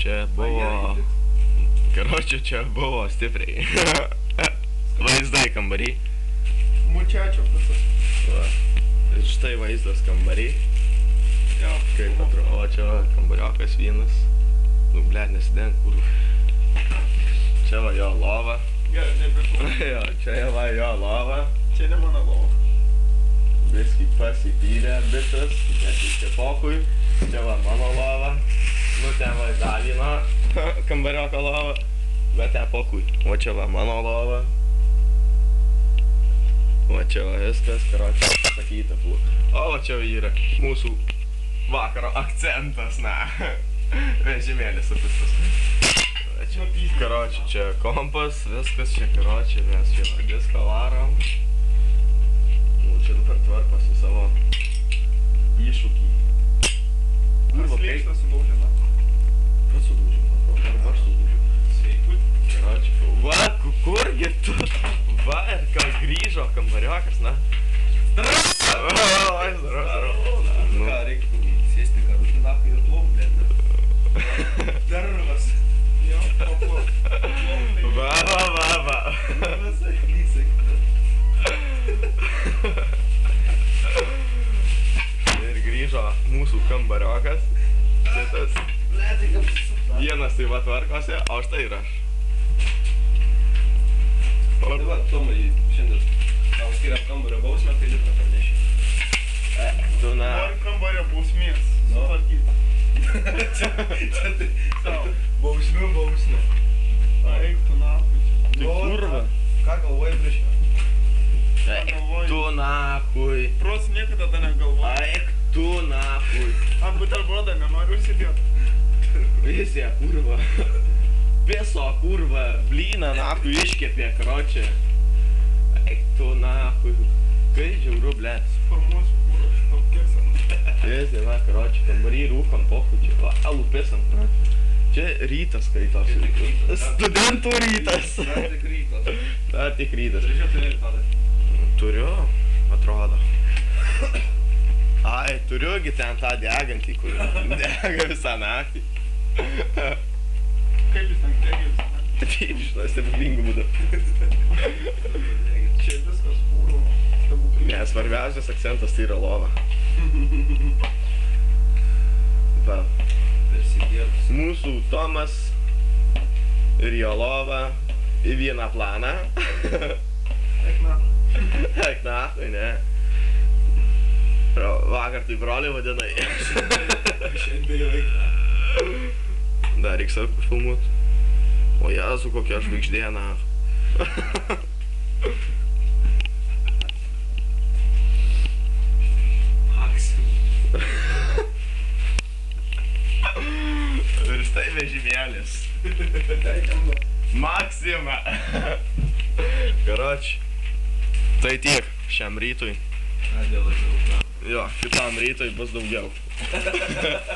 Čia buvo... Karočiui, čia buvo stipriai. Vaizdai kambarį. Mučiačio visas. Va. Ir štai vaizdas kambarį. Kaip atrodo, o čia va, kambariokas vienas. Nu, blėt, nesideng, kur. Čia va jo lova. Gerai, nebeklauau. Jo, čia va jo lova. Čia ne mano lova. Viskį pasipylė bitas, nesiškia pokui. Čia va mano lova. Nu, ten va Dalino kambarioko lova. Bet ten pokui. O čia va mano lova. O čia va viskas, karočiui, pasakyta buvo. O va čia yra mūsų vakaro akcentas, na. Vežimėlis apistas. Karočiui, čia kompas, viskas čia karočiui, mes čia diską varom. Nu, čia dabar tvarkosi savo iššūkį. Ar slėkštą sudaužina? Pats sudaužina, ar aš sudaužina. Sveikut. Karočiui, va, kurgi tu? Va, ir ką grįžo kambariokas, na. Zdarov. Nu, ką, reiktų sėsti kartu napai ir plauk, blėt. Darvas. Jo, paplauk. Va. Visai, lysai. Ir grįžo mūsų kambariokas. Šitas vienas tai va tvarkosi, o štai ir aš. Tai va, Tomai, šiandien tau skiriam kambario bausmę, tai litrą parneši. Tu na... Noriu kambario bausmės. Nu. Sutvarkyti. Čia tai savo bausmė. Eik tu nahui čia. Tai kurva. Ką galvoji prieš ją? Eik tu nahui. Pros niekada tą negalvoju. Eik tu nahui. Ant buterbrodą nenoriu užsidėti. Visė kurva. Viso kurva. Blyną nahui iškepė, karočiui. Eik tu nahui. Kai žiauru, blėt. Formuosiu kūrą šitą kirsą. Visė, va, karočiui, kambarį rūkom pochu čia. Va, lupėsam, karočiui. Čia rytas skaitosi. Studentų rytas. Dar tik rytas. Dar tik rytas. Turi žiūrėti tada. Turiu, atrodo. Ai, turiugi ten tą degantį, kur dega visą naktį. Kaip jis ten degės? Taip, žinai, stebuklingų būdu. Čia viskas kūro. Ne, svarbiausias akcentas tai yra lova. Va. Persigėrus. Mūsų Tomas ir jo lova į vieną planą. Eik na. Eik na, tai ne. Vakar tai broliai vadinai. Šiandien beveik. Dar reiks filmuot. O Jezu, kokia žvaigždė, na. Ir štai vežimėlis. Maksima. Karoči. Tai tiek šiam rytui. Dėl labiau. Jo, kitam rytui bus daugiau.